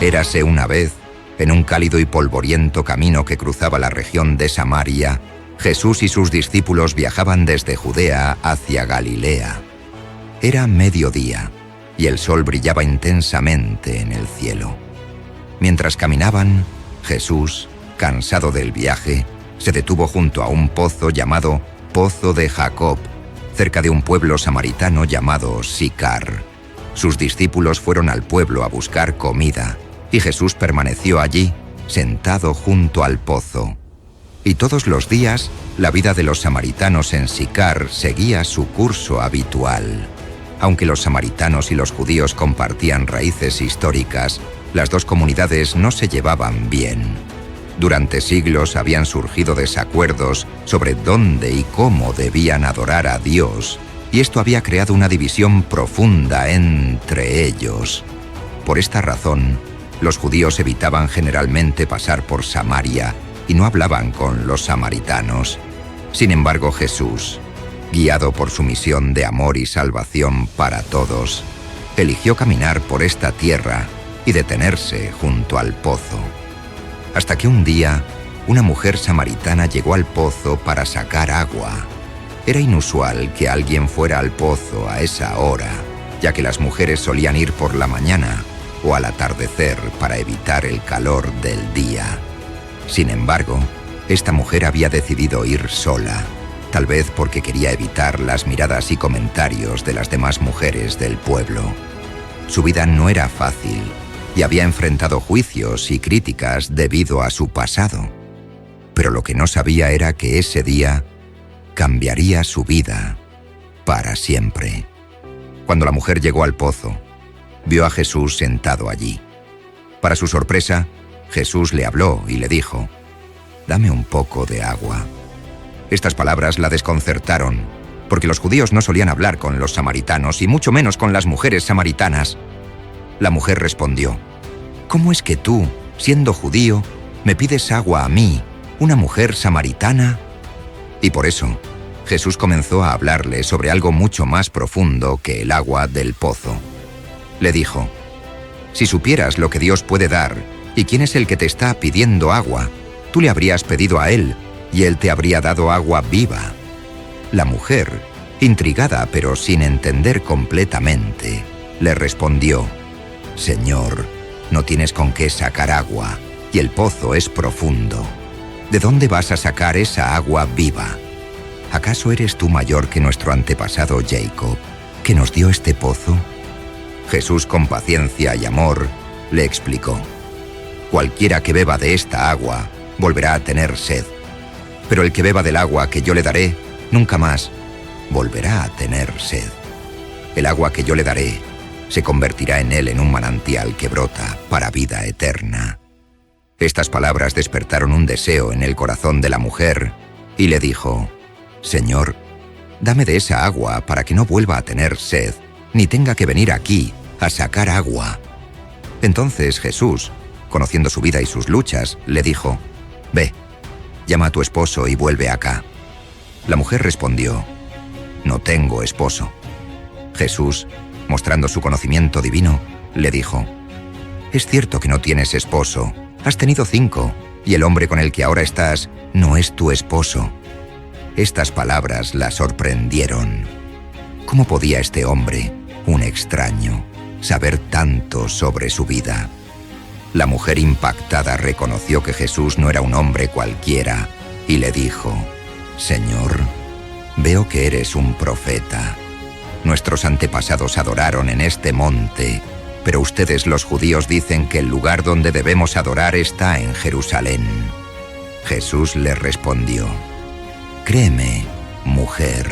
Érase una vez, en un cálido y polvoriento camino que cruzaba la región de Samaria, Jesús y sus discípulos viajaban desde Judea hacia Galilea. Era mediodía, y el sol brillaba intensamente en el cielo. Mientras caminaban, Jesús, cansado del viaje, se detuvo junto a un pozo llamado Pozo de Jacob, cerca de un pueblo samaritano llamado Sicar. Sus discípulos fueron al pueblo a buscar comida, y Jesús permaneció allí, sentado junto al pozo. Y todos los días, la vida de los samaritanos en Sicar seguía su curso habitual. Aunque los samaritanos y los judíos compartían raíces históricas, las dos comunidades no se llevaban bien. Durante siglos habían surgido desacuerdos sobre dónde y cómo debían adorar a Dios, y esto había creado una división profunda entre ellos. Por esta razón, los judíos evitaban generalmente pasar por Samaria y no hablaban con los samaritanos. Sin embargo, Jesús, guiado por su misión de amor y salvación para todos, eligió caminar por esta tierra y detenerse junto al pozo. Hasta que un día, una mujer samaritana llegó al pozo para sacar agua. Era inusual que alguien fuera al pozo a esa hora, ya que las mujeres solían ir por la mañana o al atardecer para evitar el calor del día. Sin embargo, esta mujer había decidido ir sola, tal vez porque quería evitar las miradas y comentarios de las demás mujeres del pueblo. Su vida no era fácil y había enfrentado juicios y críticas debido a su pasado. Pero lo que no sabía era que ese día cambiaría su vida para siempre. Cuando la mujer llegó al pozo, vio a Jesús sentado allí. Para su sorpresa, Jesús le habló y le dijo: «Dame un poco de agua». Estas palabras la desconcertaron, porque los judíos no solían hablar con los samaritanos y mucho menos con las mujeres samaritanas. La mujer respondió: «¿Cómo es que tú, siendo judío, me pides agua a mí, una mujer samaritana?» Y por eso, Jesús comenzó a hablarle sobre algo mucho más profundo que el agua del pozo. Le dijo: «Si supieras lo que Dios puede dar y quién es el que te está pidiendo agua, tú le habrías pedido a Él y Él te habría dado agua viva». La mujer, intrigada pero sin entender completamente, le respondió: «Señor, no tienes con qué sacar agua y el pozo es profundo. ¿De dónde vas a sacar esa agua viva? ¿Acaso eres tú mayor que nuestro antepasado Jacob, que nos dio este pozo?» Jesús, con paciencia y amor, le explicó: «Cualquiera que beba de esta agua volverá a tener sed, pero el que beba del agua que yo le daré nunca más volverá a tener sed. El agua que yo le daré se convertirá en él en un manantial que brota para vida eterna». Estas palabras despertaron un deseo en el corazón de la mujer y le dijo: «Señor, dame de esa agua para que no vuelva a tener sed, ni tenga que venir aquí a sacar agua». Entonces Jesús, conociendo su vida y sus luchas, le dijo: «Ve, llama a tu esposo y vuelve acá». La mujer respondió: «No tengo esposo». Jesús, mostrando su conocimiento divino, le dijo: «Es cierto que no tienes esposo, has tenido 5, y el hombre con el que ahora estás no es tu esposo». Estas palabras la sorprendieron. ¿Cómo podía este hombre, un extraño, saber tanto sobre su vida? La mujer, impactada, reconoció que Jesús no era un hombre cualquiera y le dijo: «Señor, veo que eres un profeta. Nuestros antepasados adoraron en este monte, pero ustedes los judíos dicen que el lugar donde debemos adorar está en Jerusalén». Jesús le respondió: «Créeme, mujer,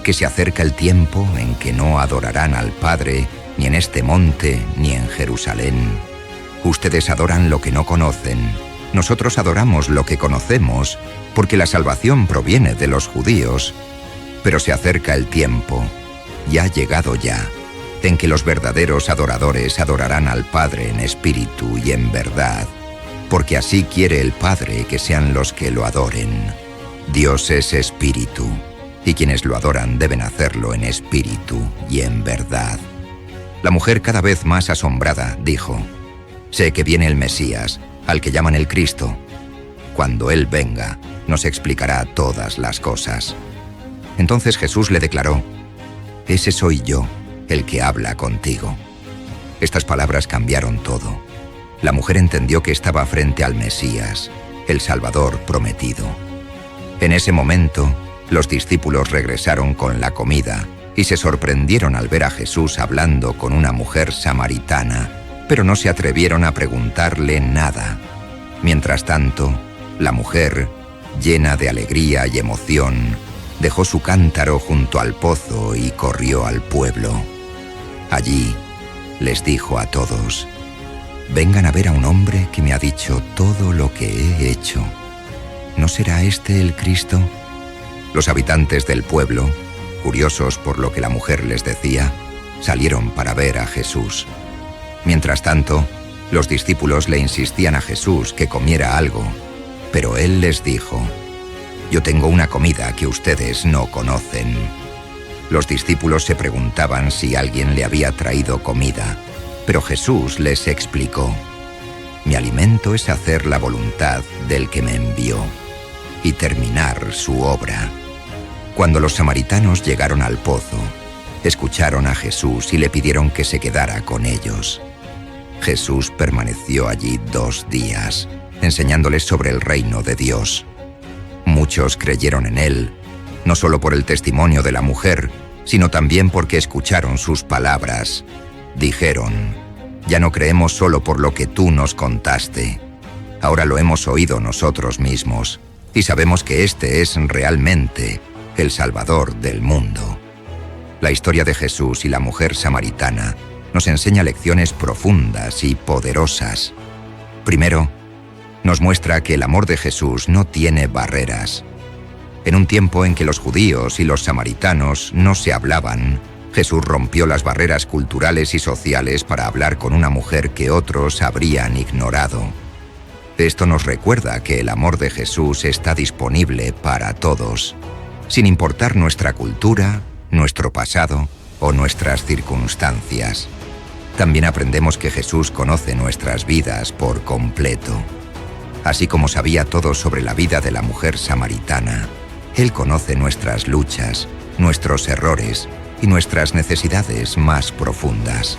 que se acerca el tiempo en que no adorarán al Padre ni en este monte ni en Jerusalén. Ustedes adoran lo que no conocen, nosotros adoramos lo que conocemos, porque la salvación proviene de los judíos. Pero se acerca el tiempo, y ha llegado ya, en que los verdaderos adoradores adorarán al Padre en espíritu y en verdad, porque así quiere el Padre que sean los que lo adoren. Dios es espíritu, y quienes lo adoran deben hacerlo en espíritu y en verdad». La mujer, cada vez más asombrada, dijo: Sé que viene el Mesías, al que llaman el Cristo. Cuando Él venga, nos explicará todas las cosas. Entonces Jesús le declaró: Ese soy yo, el que habla contigo. Estas palabras cambiaron todo. La mujer entendió que estaba frente al Mesías, el Salvador prometido. En ese momento, los discípulos regresaron con la comida y se sorprendieron al ver a Jesús hablando con una mujer samaritana, pero no se atrevieron a preguntarle nada. Mientras tanto, la mujer, llena de alegría y emoción, dejó su cántaro junto al pozo y corrió al pueblo. Allí les dijo a todos: «Vengan a ver a un hombre que me ha dicho todo lo que he hecho. ¿No será este el Cristo?». Los habitantes del pueblo, curiosos por lo que la mujer les decía, salieron para ver a Jesús. Mientras tanto, los discípulos le insistían a Jesús que comiera algo, pero él les dijo: «Yo tengo una comida que ustedes no conocen». Los discípulos se preguntaban si alguien le había traído comida, pero Jesús les explicó: «Mi alimento es hacer la voluntad del que me envió y terminar su obra». Cuando los samaritanos llegaron al pozo, escucharon a Jesús y le pidieron que se quedara con ellos. Jesús permaneció allí 2 días, enseñándoles sobre el reino de Dios. Muchos creyeron en él, no solo por el testimonio de la mujer, sino también porque escucharon sus palabras. Dijeron: «Ya no creemos solo por lo que tú nos contaste. Ahora lo hemos oído nosotros mismos y sabemos que este es realmente el Salvador del mundo». La historia de Jesús y la mujer samaritana nos enseña lecciones profundas y poderosas. Primero, nos muestra que el amor de Jesús no tiene barreras. En un tiempo en que los judíos y los samaritanos no se hablaban, Jesús rompió las barreras culturales y sociales para hablar con una mujer que otros habrían ignorado. Esto nos recuerda que el amor de Jesús está disponible para todos, sin importar nuestra cultura, nuestro pasado o nuestras circunstancias. También aprendemos que Jesús conoce nuestras vidas por completo. Así como sabía todo sobre la vida de la mujer samaritana, Él conoce nuestras luchas, nuestros errores y nuestras necesidades más profundas.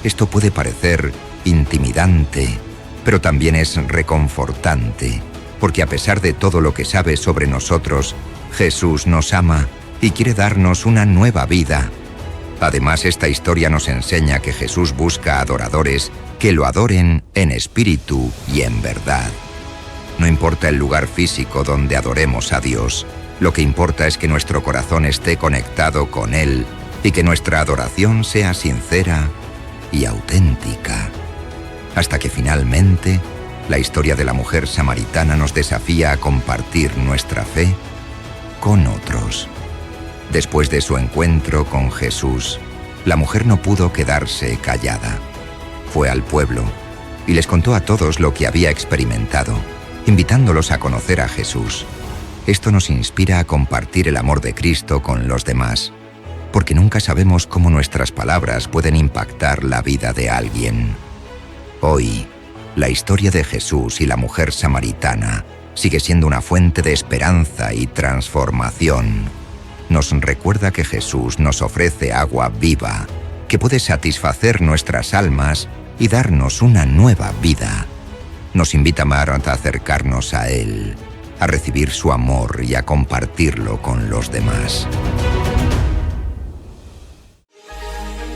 Esto puede parecer intimidante, pero también es reconfortante, porque a pesar de todo lo que sabe sobre nosotros, Jesús nos ama y quiere darnos una nueva vida. Además, esta historia nos enseña que Jesús busca adoradores que lo adoren en espíritu y en verdad. No importa el lugar físico donde adoremos a Dios, lo que importa es que nuestro corazón esté conectado con Él y que nuestra adoración sea sincera y auténtica. Hasta que finalmente, la historia de la mujer samaritana nos desafía a compartir nuestra fe con otros. Después de su encuentro con Jesús, la mujer no pudo quedarse callada. Fue al pueblo y les contó a todos lo que había experimentado, invitándolos a conocer a Jesús. Esto nos inspira a compartir el amor de Cristo con los demás, porque nunca sabemos cómo nuestras palabras pueden impactar la vida de alguien. Hoy, la historia de Jesús y la mujer samaritana sigue siendo una fuente de esperanza y transformación. Nos recuerda que Jesús nos ofrece agua viva, que puede satisfacer nuestras almas y darnos una nueva vida. Nos invita a acercarnos a Él, a recibir su amor y a compartirlo con los demás.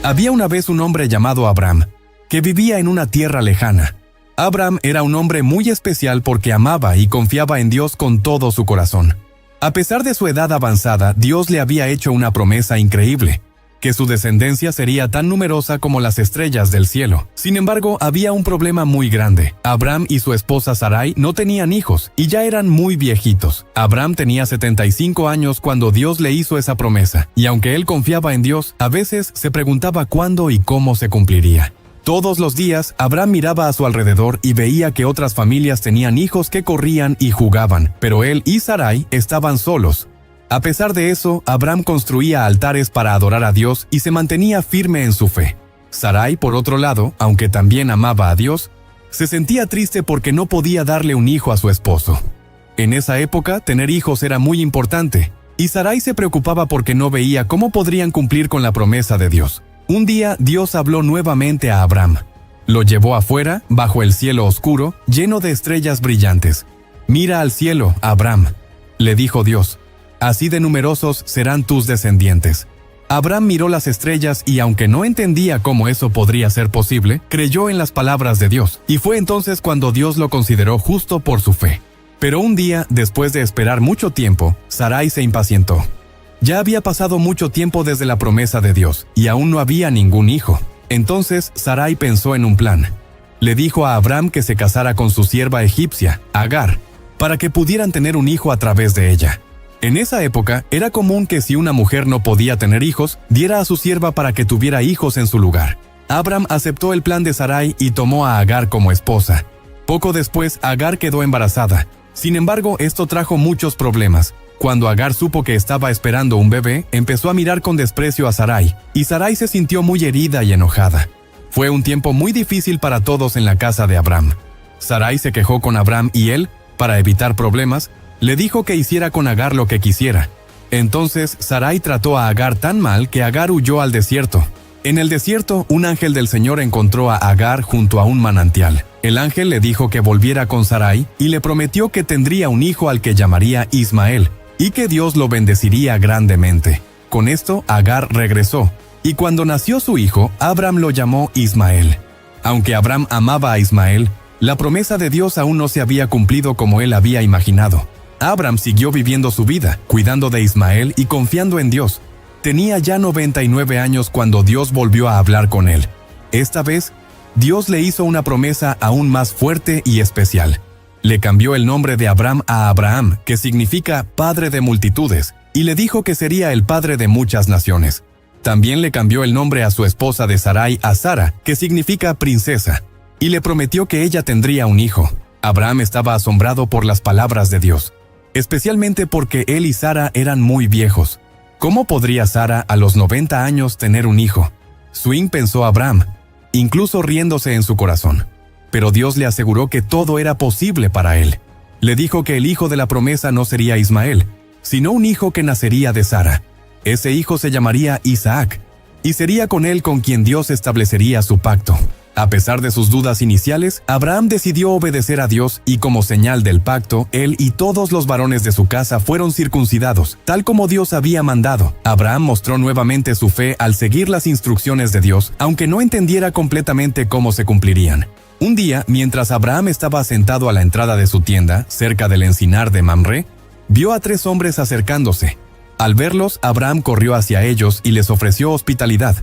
Había una vez un hombre llamado Abraham, que vivía en una tierra lejana. Abraham era un hombre muy especial porque amaba y confiaba en Dios con todo su corazón. A pesar de su edad avanzada, Dios le había hecho una promesa increíble, que su descendencia sería tan numerosa como las estrellas del cielo. Sin embargo, había un problema muy grande. Abraham y su esposa Sarai no tenían hijos y ya eran muy viejitos. Abraham tenía 75 años cuando Dios le hizo esa promesa, y aunque él confiaba en Dios, a veces se preguntaba cuándo y cómo se cumpliría. Todos los días, Abraham miraba a su alrededor y veía que otras familias tenían hijos que corrían y jugaban, pero él y Sarai estaban solos. A pesar de eso, Abraham construía altares para adorar a Dios y se mantenía firme en su fe. Sarai, por otro lado, aunque también amaba a Dios, se sentía triste porque no podía darle un hijo a su esposo. En esa época, tener hijos era muy importante, y Sarai se preocupaba porque no veía cómo podrían cumplir con la promesa de Dios. Un día, Dios habló nuevamente a Abram. Lo llevó afuera, bajo el cielo oscuro, lleno de estrellas brillantes. «Mira al cielo, Abram», le dijo Dios. «Así de numerosos serán tus descendientes». Abram miró las estrellas y, aunque no entendía cómo eso podría ser posible, creyó en las palabras de Dios, y fue entonces cuando Dios lo consideró justo por su fe. Pero un día, después de esperar mucho tiempo, Sarai se impacientó. Ya había pasado mucho tiempo desde la promesa de Dios, y aún no había ningún hijo. Entonces Sarai pensó en un plan. Le dijo a Abram que se casara con su sierva egipcia, Agar, para que pudieran tener un hijo a través de ella. En esa época, era común que si una mujer no podía tener hijos, diera a su sierva para que tuviera hijos en su lugar. Abram aceptó el plan de Sarai y tomó a Agar como esposa. Poco después, Agar quedó embarazada. Sin embargo, esto trajo muchos problemas. Cuando Agar supo que estaba esperando un bebé, empezó a mirar con desprecio a Sarai, y Sarai se sintió muy herida y enojada. Fue un tiempo muy difícil para todos en la casa de Abram. Sarai se quejó con Abram y él, para evitar problemas, le dijo que hiciera con Agar lo que quisiera. Entonces Sarai trató a Agar tan mal que Agar huyó al desierto. En el desierto, un ángel del Señor encontró a Agar junto a un manantial. El ángel le dijo que volviera con Sarai y le prometió que tendría un hijo al que llamaría Ismael, y que Dios lo bendeciría grandemente. Con esto, Agar regresó, y cuando nació su hijo, Abram lo llamó Ismael. Aunque Abram amaba a Ismael, la promesa de Dios aún no se había cumplido como él había imaginado. Abram siguió viviendo su vida, cuidando de Ismael y confiando en Dios. Tenía ya 99 años cuando Dios volvió a hablar con él. Esta vez, Dios le hizo una promesa aún más fuerte y especial. Le cambió el nombre de Abram a Abraham, que significa padre de multitudes, y le dijo que sería el padre de muchas naciones. También le cambió el nombre a su esposa de Sarai a Sara, que significa princesa, y le prometió que ella tendría un hijo. Abraham estaba asombrado por las palabras de Dios, especialmente porque él y Sara eran muy viejos. ¿Cómo podría Sara a los 90 años tener un hijo? Swing pensó Abraham, incluso riéndose en su corazón. Pero Dios le aseguró que todo era posible para él. Le dijo que el hijo de la promesa no sería Ismael, sino un hijo que nacería de Sara. Ese hijo se llamaría Isaac, y sería con él con quien Dios establecería su pacto. A pesar de sus dudas iniciales, Abraham decidió obedecer a Dios y como señal del pacto, él y todos los varones de su casa fueron circuncidados, tal como Dios había mandado. Abraham mostró nuevamente su fe al seguir las instrucciones de Dios, aunque no entendiera completamente cómo se cumplirían. Un día, mientras Abraham estaba sentado a la entrada de su tienda, cerca del encinar de Mamre, vio a 3 hombres acercándose. Al verlos, Abraham corrió hacia ellos y les ofreció hospitalidad.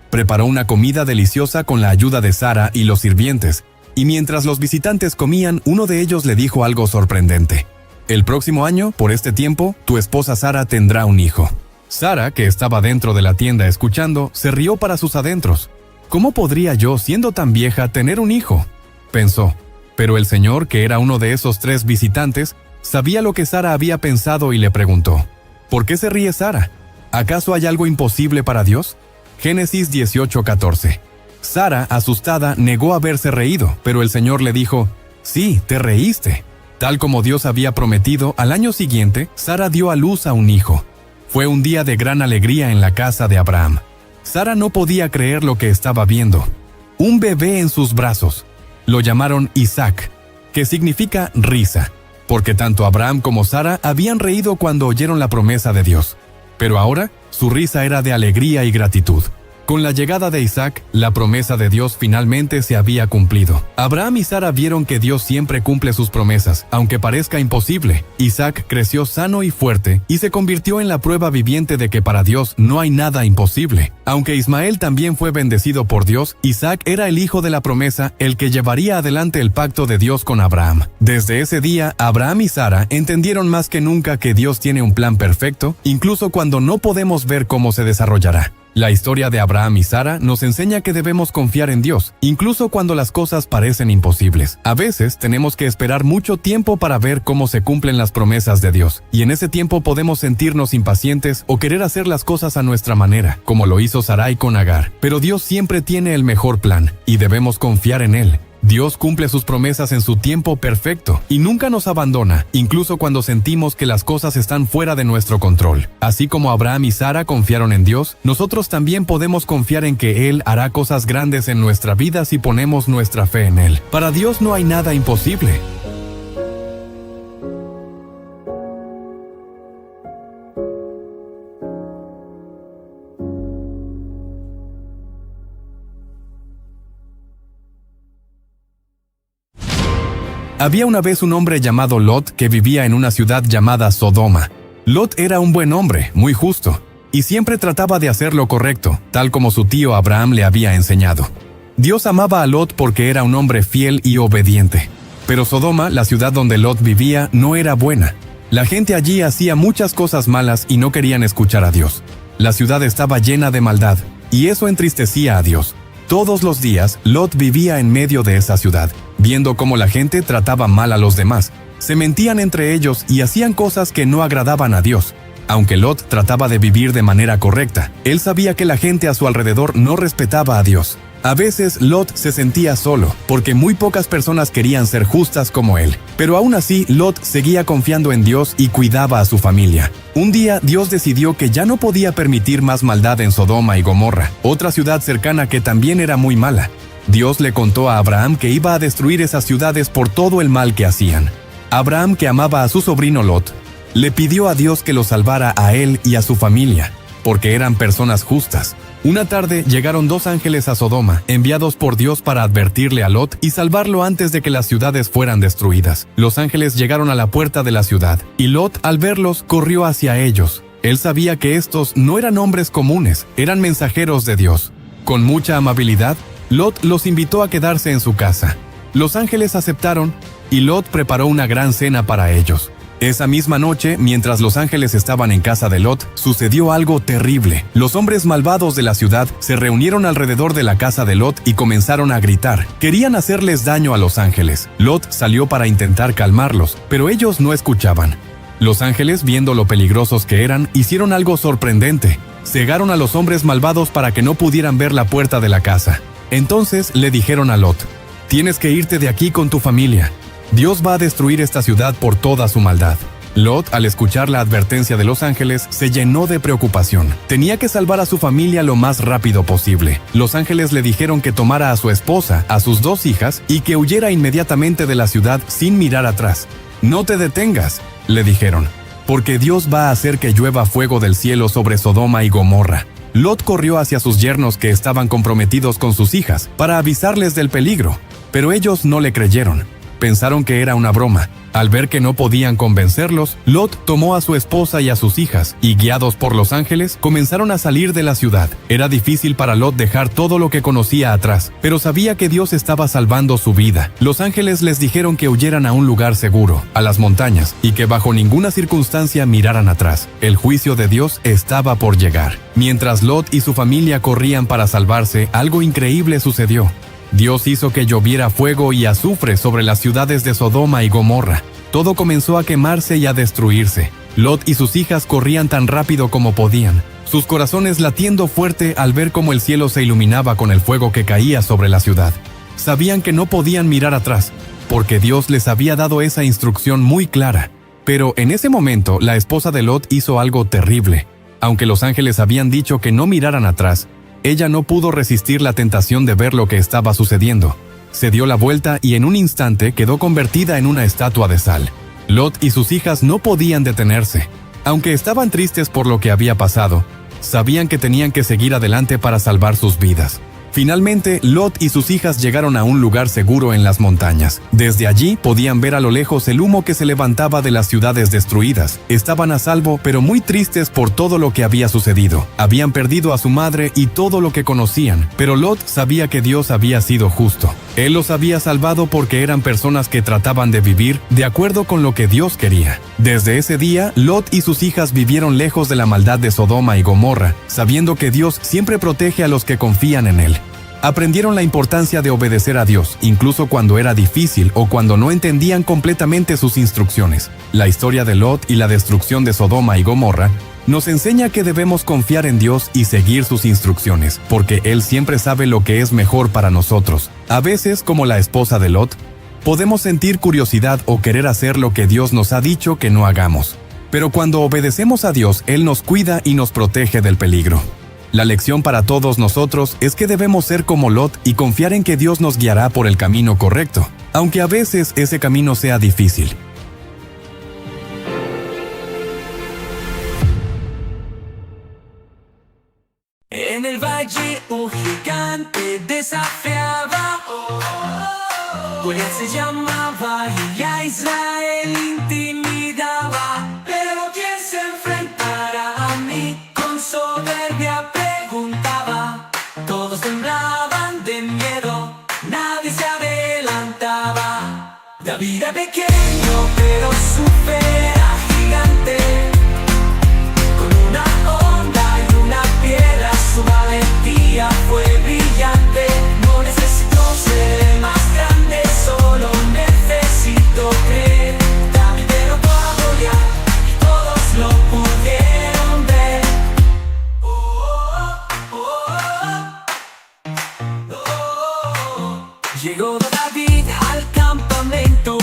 Preparó una comida deliciosa con la ayuda de Sara y los sirvientes, y mientras los visitantes comían, uno de ellos le dijo algo sorprendente. «El próximo año, por este tiempo, tu esposa Sara tendrá un hijo». Sara, que estaba dentro de la tienda escuchando, se rió para sus adentros. «¿Cómo podría yo, siendo tan vieja, tener un hijo?», pensó. Pero el Señor, que era uno de esos 3 visitantes, sabía lo que Sara había pensado y le preguntó: «¿Por qué se ríe Sara? ¿Acaso hay algo imposible para Dios?». Génesis 18:14. Sara, asustada, negó haberse reído, pero el Señor le dijo: «Sí, te reíste». Tal como Dios había prometido, al año siguiente, Sara dio a luz a un hijo. Fue un día de gran alegría en la casa de Abraham. Sara no podía creer lo que estaba viendo. Un bebé en sus brazos. Lo llamaron Isaac, que significa risa, porque tanto Abraham como Sara habían reído cuando oyeron la promesa de Dios. Pero ahora, su risa era de alegría y gratitud. Con la llegada de Isaac, la promesa de Dios finalmente se había cumplido. Abraham y Sara vieron que Dios siempre cumple sus promesas, aunque parezca imposible. Isaac creció sano y fuerte y se convirtió en la prueba viviente de que para Dios no hay nada imposible. Aunque Ismael también fue bendecido por Dios, Isaac era el hijo de la promesa, el que llevaría adelante el pacto de Dios con Abraham. Desde ese día, Abraham y Sara entendieron más que nunca que Dios tiene un plan perfecto, incluso cuando no podemos ver cómo se desarrollará. La historia de Abraham y Sara nos enseña que debemos confiar en Dios, incluso cuando las cosas parecen imposibles. A veces tenemos que esperar mucho tiempo para ver cómo se cumplen las promesas de Dios, y en ese tiempo podemos sentirnos impacientes o querer hacer las cosas a nuestra manera, como lo hizo Sarai con Agar. Pero Dios siempre tiene el mejor plan, y debemos confiar en Él. Dios cumple sus promesas en su tiempo perfecto y nunca nos abandona, incluso cuando sentimos que las cosas están fuera de nuestro control. Así como Abraham y Sara confiaron en Dios, nosotros también podemos confiar en que Él hará cosas grandes en nuestra vida si ponemos nuestra fe en Él. Para Dios no hay nada imposible. Había una vez un hombre llamado Lot que vivía en una ciudad llamada Sodoma. Lot era un buen hombre, muy justo, y siempre trataba de hacer lo correcto, tal como su tío Abraham le había enseñado. Dios amaba a Lot porque era un hombre fiel y obediente. Pero Sodoma, la ciudad donde Lot vivía, no era buena. La gente allí hacía muchas cosas malas y no querían escuchar a Dios. La ciudad estaba llena de maldad, y eso entristecía a Dios. Todos los días, Lot vivía en medio de esa ciudad, viendo cómo la gente trataba mal a los demás. Se mentían entre ellos y hacían cosas que no agradaban a Dios. Aunque Lot trataba de vivir de manera correcta, él sabía que la gente a su alrededor no respetaba a Dios. A veces Lot se sentía solo, porque muy pocas personas querían ser justas como él. Pero aún así, Lot seguía confiando en Dios y cuidaba a su familia. Un día, Dios decidió que ya no podía permitir más maldad en Sodoma y Gomorra, otra ciudad cercana que también era muy mala. Dios le contó a Abraham que iba a destruir esas ciudades por todo el mal que hacían. Abraham, que amaba a su sobrino Lot, le pidió a Dios que lo salvara a él y a su familia, porque eran personas justas. Una tarde llegaron 2 ángeles a Sodoma, enviados por Dios para advertirle a Lot y salvarlo antes de que las ciudades fueran destruidas. Los ángeles llegaron a la puerta de la ciudad, y Lot, al verlos, corrió hacia ellos. Él sabía que estos no eran hombres comunes, eran mensajeros de Dios. Con mucha amabilidad, Lot los invitó a quedarse en su casa. Los ángeles aceptaron, y Lot preparó una gran cena para ellos. Esa misma noche, mientras los ángeles estaban en casa de Lot, sucedió algo terrible. Los hombres malvados de la ciudad se reunieron alrededor de la casa de Lot y comenzaron a gritar. Querían hacerles daño a los ángeles. Lot salió para intentar calmarlos, pero ellos no escuchaban. Los ángeles, viendo lo peligrosos que eran, hicieron algo sorprendente. Cegaron a los hombres malvados para que no pudieran ver la puerta de la casa. Entonces le dijeron a Lot: «Tienes que irte de aquí con tu familia. Dios va a destruir esta ciudad por toda su maldad». Lot, al escuchar la advertencia de los ángeles, se llenó de preocupación. Tenía que salvar a su familia lo más rápido posible. Los ángeles le dijeron que tomara a su esposa, a sus 2 hijas, y que huyera inmediatamente de la ciudad sin mirar atrás. «No te detengas», le dijeron, «porque Dios va a hacer que llueva fuego del cielo sobre Sodoma y Gomorra». Lot corrió hacia sus yernos que estaban comprometidos con sus hijas para avisarles del peligro, pero ellos no le creyeron. Pensaron que era una broma. Al ver que no podían convencerlos, Lot tomó a su esposa y a sus hijas, y guiados por los ángeles, comenzaron a salir de la ciudad. Era difícil para Lot dejar todo lo que conocía atrás, pero sabía que Dios estaba salvando su vida. Los ángeles les dijeron que huyeran a un lugar seguro, a las montañas, y que bajo ninguna circunstancia miraran atrás. El juicio de Dios estaba por llegar. Mientras Lot y su familia corrían para salvarse, algo increíble sucedió. Dios hizo que lloviera fuego y azufre sobre las ciudades de Sodoma y Gomorra. Todo comenzó a quemarse y a destruirse. Lot y sus hijas corrían tan rápido como podían, sus corazones latiendo fuerte al ver cómo el cielo se iluminaba con el fuego que caía sobre la ciudad. Sabían que no podían mirar atrás, porque Dios les había dado esa instrucción muy clara. Pero en ese momento, la esposa de Lot hizo algo terrible. Aunque los ángeles habían dicho que no miraran atrás, ella no pudo resistir la tentación de ver lo que estaba sucediendo. Se dio la vuelta y en un instante quedó convertida en una estatua de sal. Lot y sus hijas no podían detenerse. Aunque estaban tristes por lo que había pasado, sabían que tenían que seguir adelante para salvar sus vidas. Finalmente, Lot y sus hijas llegaron a un lugar seguro en las montañas. Desde allí podían ver a lo lejos el humo que se levantaba de las ciudades destruidas. Estaban a salvo, pero muy tristes por todo lo que había sucedido. Habían perdido a su madre y todo lo que conocían, pero Lot sabía que Dios había sido justo. Él los había salvado porque eran personas que trataban de vivir de acuerdo con lo que Dios quería. Desde ese día, Lot y sus hijas vivieron lejos de la maldad de Sodoma y Gomorra, sabiendo que Dios siempre protege a los que confían en Él. Aprendieron la importancia de obedecer a Dios, incluso cuando era difícil o cuando no entendían completamente sus instrucciones. La historia de Lot y la destrucción de Sodoma y Gomorra nos enseña que debemos confiar en Dios y seguir sus instrucciones, porque Él siempre sabe lo que es mejor para nosotros. A veces, como la esposa de Lot, podemos sentir curiosidad o querer hacer lo que Dios nos ha dicho que no hagamos. Pero cuando obedecemos a Dios, Él nos cuida y nos protege del peligro. La lección para todos nosotros es que debemos ser como Lot y confiar en que Dios nos guiará por el camino correcto, aunque a veces ese camino sea difícil. En el valle un gigante desafiaba, Goliat se llamaba y a Israel intimidaba. Pero ¿quién se enfrentará a mí? Con soberbia preguntaba. Todos temblaban de miedo, nadie se adelantaba. David era pequeño, pero su fe era gigante. Con una honda y una piedra, su valentía fue brillante. No necesito ser el más grande, solo necesito creer. David derrotó a Goliat y todos lo pudieron ver. Llegó David al campamento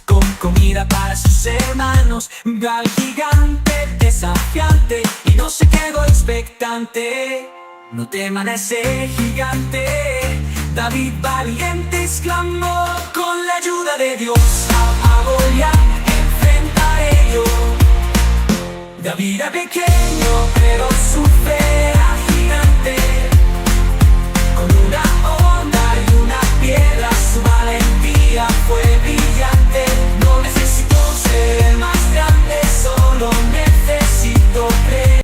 con comida para sus hermanos. Vio al gigante desafiante y no se quedó expectante. No teman a ese gigante, David valiente exclamó. Con la ayuda de Dios a Goliat enfrentaré yo. David era pequeño, pero su fe